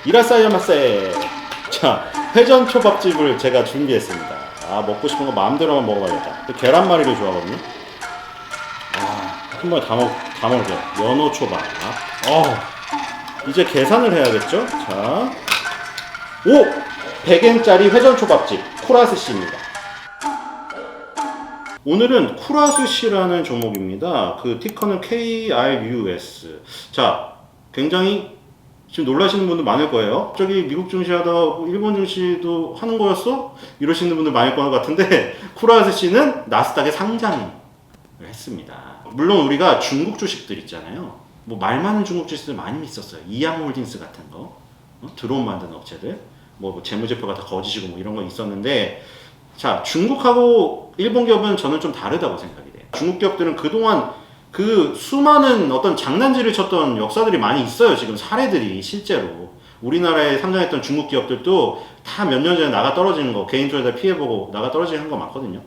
이라사이마세. 자, 회전 초밥집을 제가 준비했습니다. 아, 먹고 싶은 거 마음대로만 먹어봐야겠다. 계란말이를 좋아하거든요. 아, 한 번에 다 먹을게요. 연어 초밥. 이제 계산을 해야겠죠? 자, 100엔짜리 회전 초밥집 쿠라스시입니다. 오늘은 쿠라스시라는 종목입니다. 그 티커는 KRUS. 자, 굉장히 지금 놀라시는 분들 많을 거예요. 갑자기 미국 증시하다 일본 증시도 하는 거였어? 이러시는 분들 많을 것 같은데 쿠라스시는 나스닥에 상장을 했습니다. 물론 우리가 중국 주식들 있잖아요. 뭐 말 많은 중국 주식들 많이 있었어요. 이양홀딩스 같은 거, 드론 만드는 업체들, 뭐 재무제표가 다 거짓이고 뭐 이런 거 있었는데, 자, 중국하고 일본 기업은 저는 좀 다르다고 생각이 돼요. 중국 기업들은 그동안 그 수많은 어떤 장난질을 쳤던 역사들이 많이 있어요. 지금 사례들이 실제로 우리나라에 상장했던 중국 기업들도 다 몇 년 전에 나가 떨어지는 거, 개인 투자자 피해보고 나가 떨어지는 거 많거든요.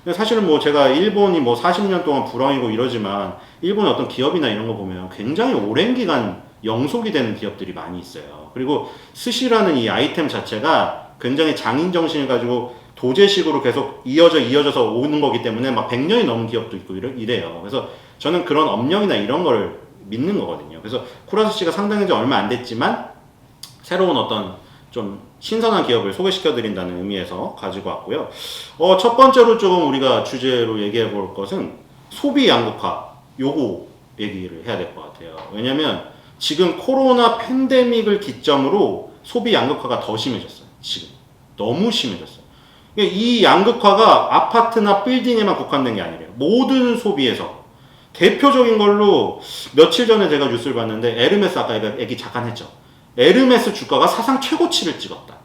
근데 사실은 뭐 제가 일본이 뭐 40년 동안 불황이고 이러지만 일본의 어떤 기업이나 이런 거 보면 굉장히 오랜 기간 영속이 되는 기업들이 많이 있어요. 그리고 스시라는 이 아이템 자체가 굉장히 장인 정신을 가지고 도제식으로 계속 이어져서 오는 거기 때문에 막 100년이 넘은 기업도 있고 이래요. 그래서 저는 그런 업력이나 이런 걸 믿는 거거든요. 그래서 쿠라스시가 상장한 지 얼마 안 됐지만 새로운 어떤 좀 신선한 기업을 소개시켜 드린다는 의미에서 가지고 왔고요. 첫 번째로 조금 우리가 주제로 얘기해 볼 것은 소비 양극화. 요거 얘기를 해야 될 것 같아요. 왜냐면 지금 코로나 팬데믹을 기점으로 소비 양극화가 더 심해졌어요. 지금 너무 심해졌어요. 이 양극화가 아파트나 빌딩에만 국한된 게 아니래요. 모든 소비에서 대표적인 걸로 며칠 전에 제가 뉴스를 봤는데 에르메스, 아까 얘기 잠깐 했죠. 에르메스 주가가 사상 최고치를 찍었다.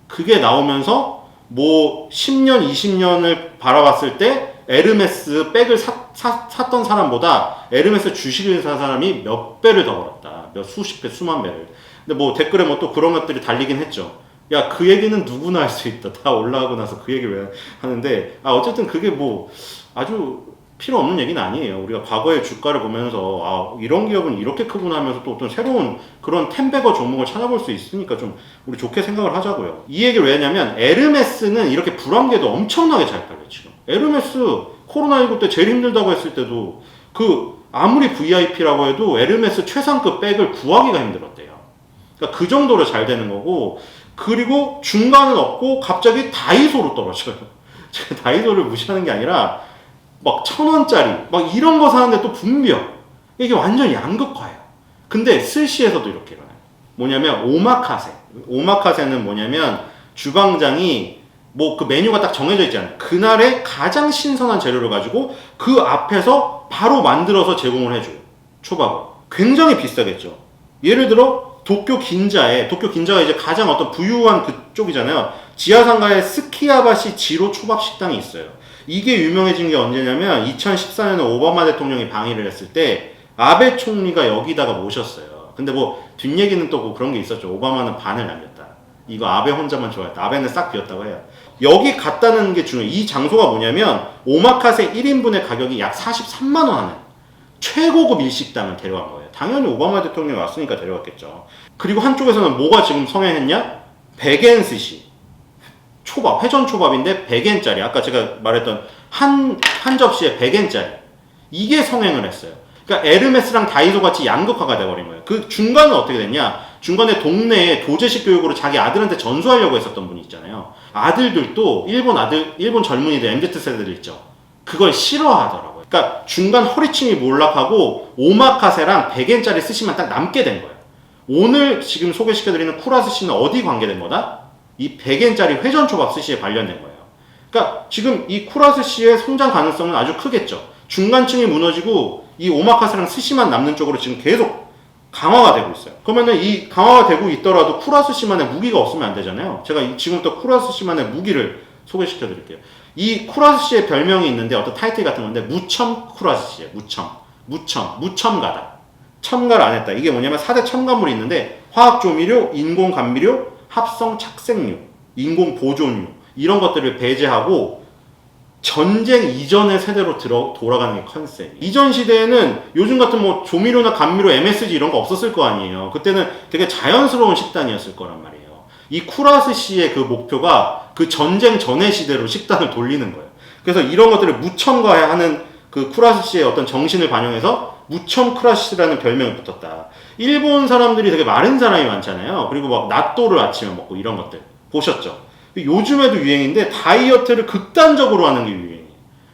그게 나오면서 뭐 10년, 20년을 바라봤을 때 에르메스 백을 샀던 사람보다 에르메스 주식을 산 사람이 몇 배를 더 벌었다. 몇 수십 배, 수만 배를. 근데 뭐 댓글에 뭐 또 그런 것들이 달리긴 했죠. 야, 그 얘기는 누구나 할 수 있다. 다 올라가고 나서 그 얘기를 왜 하는데, 어쨌든 그게 뭐 아주 필요 없는 얘기는 아니에요. 우리가 과거의 주가를 보면서 이런 기업은 이렇게 크구나 하면서 또 어떤 새로운 그런 텐베거 종목을 찾아볼 수 있으니까 좀 우리 좋게 생각을 하자고요. 이 얘기를 왜 했냐면 에르메스는 이렇게 불황기에도 엄청나게 잘 팔려요. 지금 에르메스 코로나19 때 제일 힘들다고 했을 때도 아무리 VIP라고 해도 에르메스 최상급 백을 구하기가 힘들었대요. 그러니까 그 정도로 잘 되는 거고, 그리고 중간은 없고 갑자기 다이소로 떨어져요. 제가 다이소를 무시하는 게 아니라 막 1,000원짜리 막 이런 거 사는데 또 분비요. 이게 완전 양극화예요. 근데 스시에서도 이렇게 일어나요. 뭐냐면 오마카세. 오마카세는 뭐냐면 주방장이 뭐 그 메뉴가 딱 정해져 있잖아요. 그날의 가장 신선한 재료를 가지고 그 앞에서 바로 만들어서 제공을 해줘요. 초밥을. 굉장히 비싸겠죠. 예를 들어 도쿄 긴자가 이제 가장 어떤 부유한 그쪽이잖아요. 지하상가에 스키야바시 지로 초밥 식당이 있어요. 이게 유명해진 게 언제냐면 2014년에 오바마 대통령이 방위를 했을 때 아베 총리가 여기다가 모셨어요. 근데 뭐 뒷얘기는 또 뭐 그런 게 있었죠. 오바마는 반을 날렸다. 이거 아베 혼자만 좋아했다. 아베는 싹 비었다고 해요. 여기 갔다는 게 중요해요. 이 장소가 뭐냐면 오마카세 1인분의 가격이 약 43만 원 하는 최고급 일식당을 데려간 거예요. 당연히 오바마 대통령이 왔으니까 데려갔겠죠. 그리고 한쪽에서는 뭐가 지금 성행했냐? 100엔 스시. 초밥, 회전 초밥인데 100엔짜리. 아까 제가 말했던 한 접시에 100엔짜리. 이게 성행을 했어요. 그러니까 에르메스랑 다이소 같이 양극화가 돼버린 거예요. 그 중간은 어떻게 됐냐? 중간에 동네에 도제식 교육으로 자기 아들한테 전수하려고 했었던 분이 있잖아요. 아들들도 일본 젊은이들, MZ세대들 있죠. 그걸 싫어하더라고요. 그러니까 중간 허리춤이 몰락하고 오마카세랑 100엔짜리 스시만 딱 남게 된 거예요. 오늘 지금 소개시켜드리는 쿠라스시는 어디 관계된 거다? 이 100엔짜리 회전초밥 스시에 관련된 거예요. 그러니까 지금 이 쿠라스시의 성장 가능성은 아주 크겠죠. 중간층이 무너지고 이 오마카세랑 스시만 남는 쪽으로 지금 계속 강화가 되고 있어요. 그러면은 이 강화가 되고 있더라도 쿠라스시만의 무기가 없으면 안 되잖아요. 제가 지금부터 쿠라스시만의 무기를 소개시켜 드릴게요. 이 쿠라스시의 별명이 있는데 어떤 타이틀 같은 건데 무첨 쿠라스시예요. 무첨가다. 첨가를 안 했다. 이게 뭐냐면 4대 첨가물이 있는데 화학조미료, 인공감미료, 합성 착색류, 인공보존류 이런 것들을 배제하고 전쟁 이전의 세대로 돌아가는 게 컨셉. 이전 시대에는 요즘 같은 뭐 조미료나 감미료, MSG 이런 거 없었을 거 아니에요. 그때는 되게 자연스러운 식단이었을 거란 말이에요. 이 쿠라스 씨의 그 목표가 그 전쟁 전의 시대로 식단을 돌리는 거예요. 그래서 이런 것들을 무첨가하는 그 쿠라스 씨의 어떤 정신을 반영해서 무첨 쿠라스라는 별명이 붙었다. 일본 사람들이 되게 마른 사람이 많잖아요. 그리고 막納豆를 아침에 먹고 이런 것들 보셨죠? 요즘에도 유행인데 다이어트를 극단적으로 하는 게 유행이에요.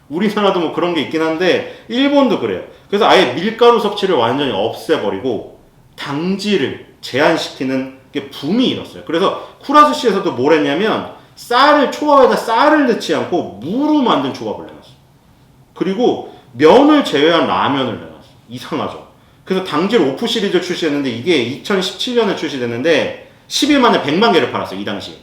우리나라도 뭐 그런 게 있긴 한데 일본도 그래요. 그래서 아예 밀가루 섭취를 완전히 없애버리고 당질을 제한시키는 게 붐이 일었어요. 그래서 쿠라스 씨에서도 뭘 했냐면 초밥에다 쌀을 넣지 않고 무로 만든 초밥을 내놨어요. 그리고 면을 제외한 라면을 내놨어요. 이상하죠. 그래서 당질 오프 시리즈 출시했는데 이게 2017년에 출시됐는데 10일 만에 100만 개를 팔았어요. 이 당시에.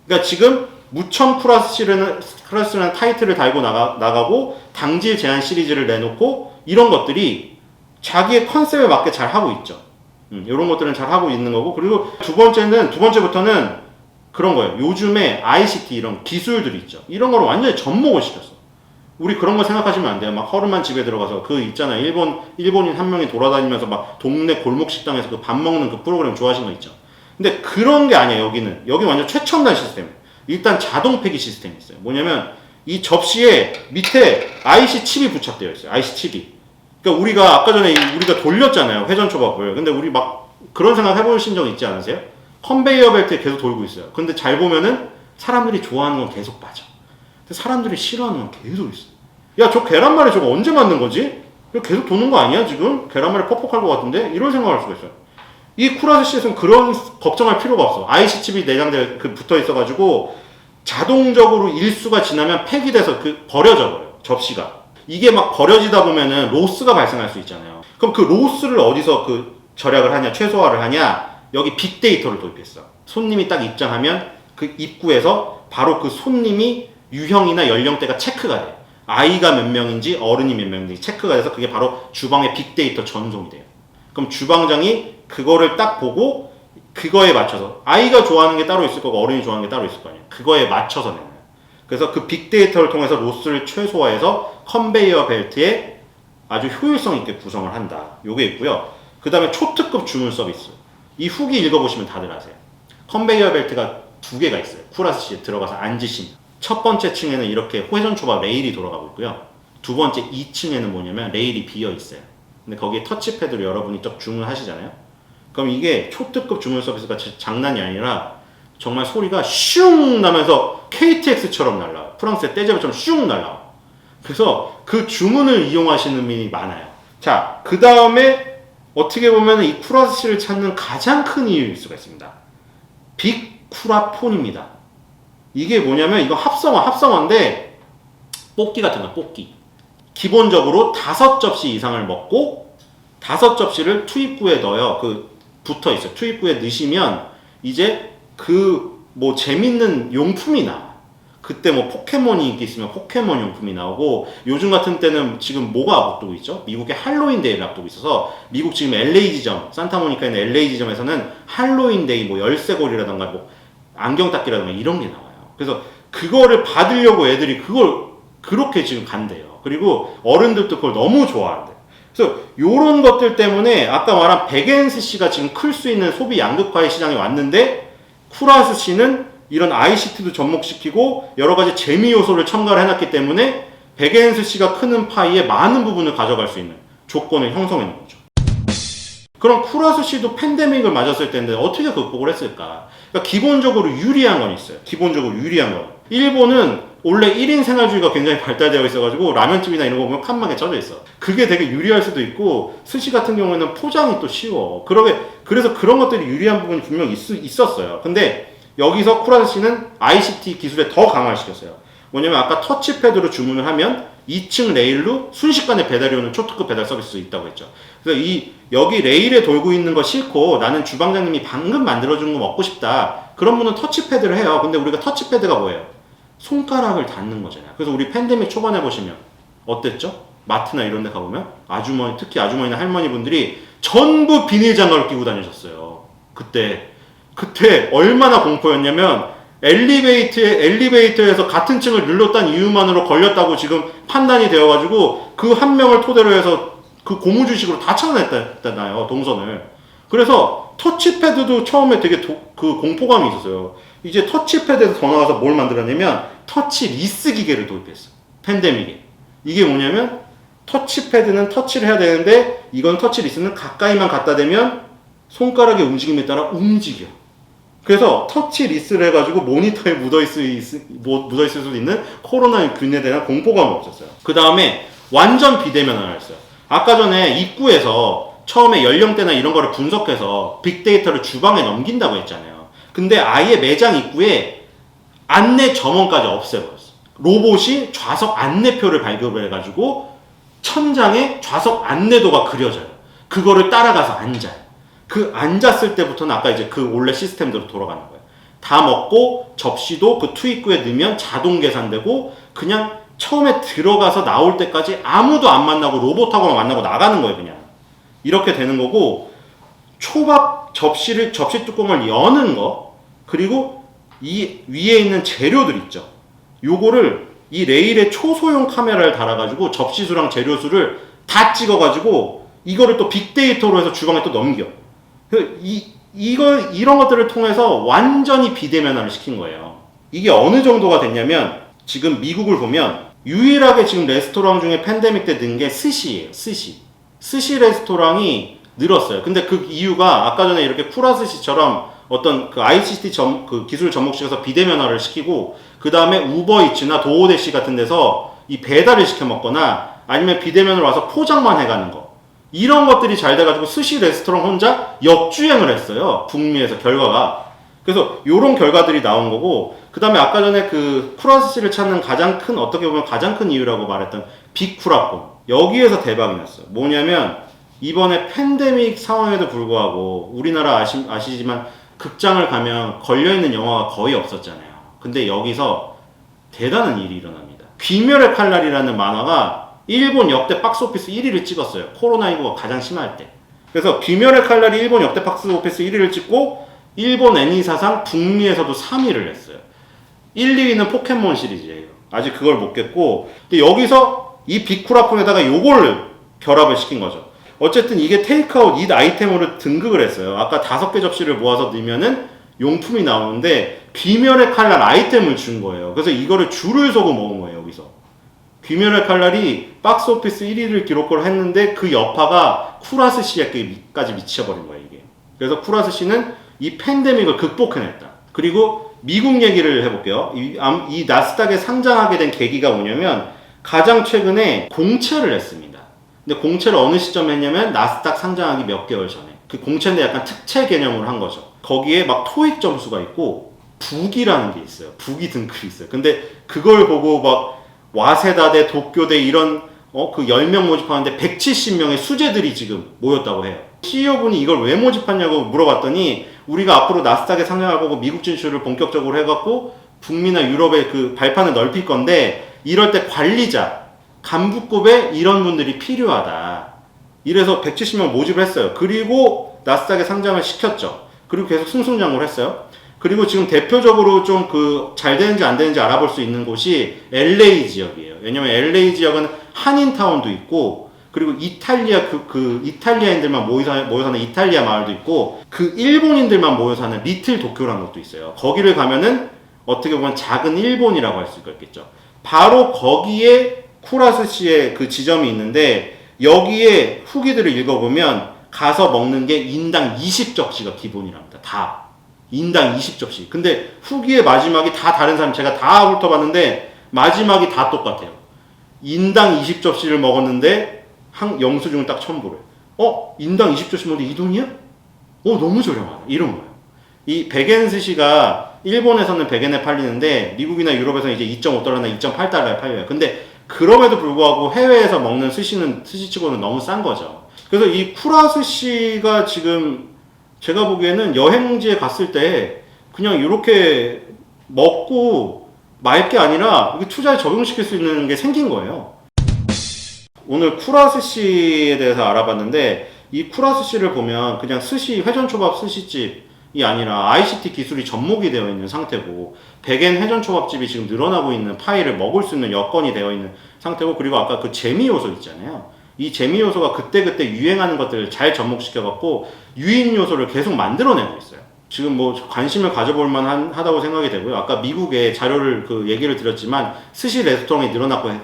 그러니까 지금 무첨 쿠라스라는 타이틀을 달고 나가고 당질 제한 시리즈를 내놓고 이런 것들이 자기의 컨셉에 맞게 잘 하고 있죠. 이런 것들은 잘 하고 있는 거고, 그리고 두 번째부터는 그런 거예요. 요즘에 ICT 이런 기술들이 있죠. 이런 거를 완전히 접목을 시켰어. 우리 그런 거 생각하시면 안 돼요. 막 허름한 집에 들어가서 그 있잖아요. 일본인 한 명이 돌아다니면서 막 동네 골목 식당에서 그 밥 먹는 그 프로그램 좋아하시는 거 있죠. 근데 그런 게 아니에요. 여기 완전 최첨단 시스템. 일단 자동 폐기 시스템이 있어요. 뭐냐면 이 접시에 밑에 IC 칩이 부착되어 있어요. IC 칩이. 그러니까 우리가 아까 전에 우리가 돌렸잖아요. 회전 초밥을. 근데 우리 막 그런 생각 해보신 적 있지 않으세요? 컨베이어 벨트에 계속 돌고 있어요. 근데 잘 보면은 사람들이 좋아하는 건 계속 빠져. 근데 사람들이 싫어하는 건 계속 있어. 야, 저 계란말이 저거 언제 만든 거지? 계속 도는 거 아니야 지금? 계란말이 퍽퍽할 것 같은데? 이런 생각을 할 수가 있어요. 이 쿠라스 씨에서는 그런 걱정할 필요가 없어. IC 칩이 내장돼 붙어 있어가지고 자동적으로 일수가 지나면 폐기돼서 버려져 버려요. 접시가. 이게 막 버려지다 보면은 로스가 발생할 수 있잖아요. 그럼 그 로스를 어디서 절약을 하냐, 최소화를 하냐? 여기 빅데이터를 도입했어. 손님이 딱 입장하면 그 입구에서 바로 그 손님이 유형이나 연령대가 체크가 돼. 아이가 몇 명인지 어른이 몇 명인지 체크가 돼서 그게 바로 주방의 빅데이터 전송이 돼요. 그럼 주방장이 그거를 딱 보고 그거에 맞춰서 아이가 좋아하는 게 따로 있을 거고 어른이 좋아하는 게 따로 있을 거 아니에요. 그거에 맞춰서 내는 거예요. 그래서 그 빅데이터를 통해서 로스를 최소화해서 컨베이어 벨트에 아주 효율성 있게 구성을 한다. 요게 있고요. 그 다음에 초특급 주문 서비스. 이 후기 읽어보시면 다들 아세요. 컨베이어 벨트가 2개가 있어요. 쿠라스 씨에 들어가서 앉으시면. 첫 번째 층에는 이렇게 회전 초밥 레일이 돌아가고 있고요. 두 번째 2층에는 뭐냐면 레일이 비어 있어요. 근데 거기에 터치패드로 여러분이 딱 주문하시잖아요. 그럼 이게 초특급 주문 서비스가 장난이 아니라 정말 소리가 슝 나면서 KTX처럼 날라와요. 프랑스의 떼제베처럼 슝 날라와요. 그래서 그 주문을 이용하시는 분이 많아요. 자, 그 다음에 어떻게 보면 이 쿠라스 씨를 찾는 가장 큰 이유일 수가 있습니다. 빅쿠라폰입니다. 이게 뭐냐면 이거 합성어인데 뽑기 같은 거야. 뽑기. 기본적으로 5접시 이상을 먹고 5접시를 투입구에 넣어요. 붙어 있어요. 투입구에 넣으시면 이제 뭐 재밌는 용품이 나와. 그때 뭐 포켓몬이 인기 있으면 포켓몬 용품이 나오고, 요즘 같은 때는 지금 뭐가 앞두고 있죠? 미국의 할로윈 데이를 앞두고 있어서 미국 지금 LA 지점, 산타모니카에 있는 LA 지점에서는 할로윈 데이 뭐 열쇠고리라던가 뭐 안경 닦기라던가 이런 게 나와요. 그래서 그거를 받으려고 애들이 그걸 그렇게 지금 간대요. 그리고 어른들도 그걸 너무 좋아한대요. 그래서 요런 것들 때문에 아까 말한 백앤스 씨가 지금 클 수 있는 소비 양극화의 시장에 왔는데, 쿠라스 씨는 이런 ICT도 접목시키고 여러 가지 재미 요소를 첨가를 해놨기 때문에 백앤스 씨가 크는 파이의 많은 부분을 가져갈 수 있는 조건을 형성해 놓은 거죠. 그럼 쿠라스 씨도 팬데믹을 맞았을 텐데 어떻게 극복을 했을까? 그러니까 기본적으로 유리한 건 있어요. 기본적으로 유리한 건. 일본은 원래 1인 생활주의가 굉장히 발달되어 있어가지고 라면집이나 이런 거 보면 칸막에 쳐져 있어. 그게 되게 유리할 수도 있고, 스시 같은 경우에는 포장이 또 쉬워. 그래서 그런 것들이 유리한 부분이 분명히 있었어요. 근데 여기서 쿠라스 씨는 ICT 기술에 더 강화를 시켰어요. 뭐냐면 아까 터치패드로 주문을 하면 2층 레일로 순식간에 배달이 오는 초특급 배달 서비스도 있다고 했죠. 그래서 여기 레일에 돌고 있는 거 싫고 나는 주방장님이 방금 만들어준 거 먹고 싶다. 그런 분은 터치패드를 해요. 근데 우리가 터치패드가 뭐예요? 손가락을 닿는 거잖아요. 그래서 우리 팬데믹 초반에 보시면 어땠죠? 마트나 이런 데 가보면 특히 아주머니나 할머니분들이 전부 비닐 장갑을 끼고 다니셨어요. 그때 얼마나 공포였냐면 엘리베이터에서 같은 층을 눌렀다는 이유만으로 걸렸다고 지금 판단이 되어가지고 그 한 명을 토대로 해서 그 고무주식으로 다 찾아냈잖아요, 동선을. 그래서 터치패드도 처음에 되게 그 공포감이 있었어요. 이제 터치패드에서 더 나가서 뭘 만들었냐면 터치리스 기계를 도입했어. 팬데믹에. 이게 뭐냐면 터치패드는 터치를 해야 되는데 이건 터치리스는 가까이만 갖다 대면 손가락의 움직임에 따라 움직여. 그래서 터치리스를 해가지고 모니터에 묻어있을 수도 있는 코로나 균에 대한 공포감이 없었어요. 그 다음에 완전 비대면을 했어요. 아까 전에 입구에서 처음에 연령대나 이런 거를 분석해서 빅데이터를 주방에 넘긴다고 했잖아요. 근데 아예 매장 입구에 안내 점원까지 없애버렸어. 로봇이 좌석 안내표를 발급해가지고 천장에 좌석 안내도가 그려져요. 그거를 따라가서 앉아요. 그 앉았을 때부터는 아까 이제 그 원래 시스템대로 돌아가는 거예요. 다 먹고 접시도 그 투입구에 넣으면 자동 계산되고 그냥 처음에 들어가서 나올 때까지 아무도 안 만나고 로봇하고만 만나고 나가는 거예요, 그냥. 이렇게 되는 거고, 초밥 접시 뚜껑을 여는 거, 그리고 이 위에 있는 재료들 있죠. 요거를 이 레일에 초소형 카메라를 달아가지고 접시수랑 재료수를 다 찍어가지고 이거를 또 빅데이터로 해서 주방에 또 넘겨. 이런 것들을 통해서 완전히 비대면화를 시킨 거예요. 이게 어느 정도가 됐냐면 지금 미국을 보면 유일하게 지금 레스토랑 중에 팬데믹 때 는 게 스시예요. 스시 레스토랑이 늘었어요. 근데 그 이유가 아까 전에 이렇게 쿠라스시처럼 어떤 그 ICT 그 기술 접목식에서 비대면화를 시키고 그 다음에 우버이츠나 도오데시 같은 데서 이 배달을 시켜 먹거나 아니면 비대면으로 와서 포장만 해가는 거, 이런 것들이 잘 돼가지고 스시 레스토랑 혼자 역주행을 했어요. 북미에서 결과가. 그래서 요런 결과들이 나온 거고, 그 다음에 아까 전에 그 쿠라스시를 찾는 어떻게 보면 가장 큰 이유라고 말했던 빅쿠라콘, 여기에서 대박이 났어요. 뭐냐면 이번에 팬데믹 상황에도 불구하고 우리나라 아시지만 극장을 가면 걸려있는 영화가 거의 없었잖아요. 근데 여기서 대단한 일이 일어납니다. 귀멸의 칼날이라는 만화가 일본 역대 박스오피스 1위를 찍었어요. 코로나19가 가장 심할 때. 그래서 귀멸의 칼날이 일본 역대 박스오피스 1위를 찍고 일본 애니사상 북미에서도 3위를 했어요. 1, 2위는 포켓몬 시리즈예요. 아직 그걸 못 깼고, 근데 여기서 이 빅쿠라콘에다가 요걸 결합을 시킨 거죠. 어쨌든 이게 테이크아웃 잇 아이템으로 등극을 했어요. 아까 5개 접시를 모아서 넣으면은 용품이 나오는데 귀멸의 칼날 아이템을 준 거예요. 그래서 이거를 줄을 서고 먹은 거예요, 여기서. 귀멸의 칼날이 박스오피스 1위를 기록을 했는데 그 여파가 쿠라스시에까지 미쳐버린 거예요, 이게. 그래서 쿠라스시는 이 팬데믹을 극복해냈다. 그리고 미국 얘기를 해볼게요. 이 나스닥에 상장하게 된 계기가 뭐냐면 가장 최근에 공채를 했습니다. 근데 공채를 어느 시점에 했냐면 나스닥 상장하기 몇 개월 전에. 그 공채인데 약간 특채 개념으로 한 거죠. 거기에 막 토익 점수가 있고 북이라는 게 있어요. 북이 등급이 있어요. 근데 그걸 보고 막 와세다대, 도쿄대 이런 그 10명 모집하는데 170명의 수재들이 지금 모였다고 해요. CEO분이 이걸 왜 모집하냐고 물어봤더니 우리가 앞으로 나스닥에 상장할 거고 미국 진출을 본격적으로 해갖고 북미나 유럽의 그 발판을 넓힐 건데 이럴 때 관리자, 간부급에 이런 분들이 필요하다. 이래서 170명 모집을 했어요. 그리고 나스닥에 상장을 시켰죠. 그리고 계속 승승장구를 했어요. 그리고 지금 대표적으로 좀 잘 되는지 안 되는지 알아볼 수 있는 곳이 LA 지역이에요. 왜냐면 LA 지역은 한인타운도 있고, 그리고 이탈리아 이탈리아인들만 모여 사는 이탈리아 마을도 있고, 그 일본인들만 모여 사는 리틀 도쿄라는 것도 있어요. 거기를 가면은 어떻게 보면 작은 일본이라고 할 수가 있겠죠. 바로 거기에 쿠라스시의 그 지점이 있는데 여기에 후기들을 읽어보면 가서 먹는 게 인당 20접시가 기본이랍니다. 다. 인당 20접시. 근데 후기의 마지막이 다 다른 사람, 제가 다 훑어봤는데 마지막이 다 똑같아요. 인당 20접시를 먹었는데 영수증은 딱 1,000불에. 인당 20접시 먹는데 이 돈이야? 너무 저렴하다. 이런 거예요. 이 백엔 스시가 일본에서는 100엔에 팔리는데 미국이나 유럽에서는 이제 2.5달러나 2.8달러에 팔려요. 근데 그럼에도 불구하고 해외에서 먹는 스시는 스시치고는 너무 싼 거죠. 그래서 이 쿠라스시가 지금 제가 보기에는 여행지에 갔을 때 그냥 이렇게 먹고 말 게 아니라 투자에 적용시킬 수 있는 게 생긴 거예요. 오늘 쿠라스시에 대해서 알아봤는데 이 쿠라스시를 보면 그냥 스시, 회전초밥 스시집 아니라 ICT 기술이 접목이 되어 있는 상태고, 백엔 회전초밥집이 지금 늘어나고 있는 파이를 먹을 수 있는 여건이 되어 있는 상태고, 그리고 아까 그 재미 요소 있잖아요. 이 재미 요소가 그때그때 유행하는 것들을 잘 접목시켜갖고 유인 요소를 계속 만들어내고 있어요. 지금 뭐 관심을 가져볼 만하다고 생각이 되고요. 아까 미국의 자료를 그 얘기를 드렸지만 스시 레스토랑이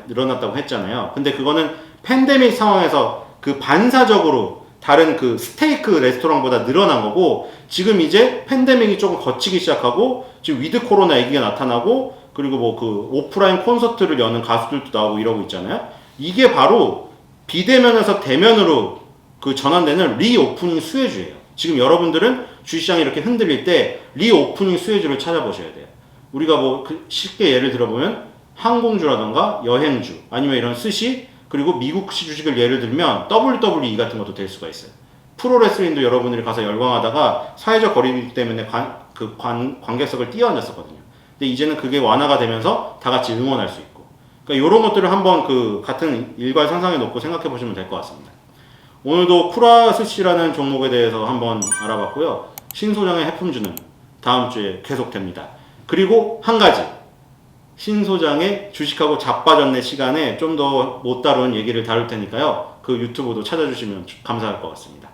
늘어났다고 했잖아요. 근데 그거는 팬데믹 상황에서 그 반사적으로 다른 그 스테이크 레스토랑보다 늘어난 거고, 지금 이제 팬데믹이 조금 거치기 시작하고 지금 위드 코로나 얘기가 나타나고, 그리고 뭐 그 오프라인 콘서트를 여는 가수들도 나오고 이러고 있잖아요. 이게 바로 비대면에서 대면으로 그 전환되는 리오프닝 수혜주예요. 지금 여러분들은 주시장이 이렇게 흔들릴 때 리오프닝 수혜주를 찾아보셔야 돼요. 우리가 뭐 쉽게 예를 들어보면 항공주라던가 여행주, 아니면 이런 스시, 그리고 미국시 주식을 예를 들면 WWE 같은 것도 될 수가 있어요. 프로레슬링도 여러분들이 가서 열광하다가 사회적 거리두기 때문에 관객석을 뛰어앉았었거든요. 근데 이제는 그게 완화가 되면서 다 같이 응원할 수 있고, 그러니까 이런 것들을 한번 그 같은 일괄 상상해 놓고 생각해 보시면 될 것 같습니다. 오늘도 쿠라스시라는 종목에 대해서 한번 알아봤고요. 신소장의 해품주는 다음 주에 계속됩니다. 그리고 한 가지, 신소장의 주식하고 자빠졌네 시간에 좀 더 못 다룬 얘기를 다룰 테니까요. 그 유튜브도 찾아주시면 감사할 것 같습니다.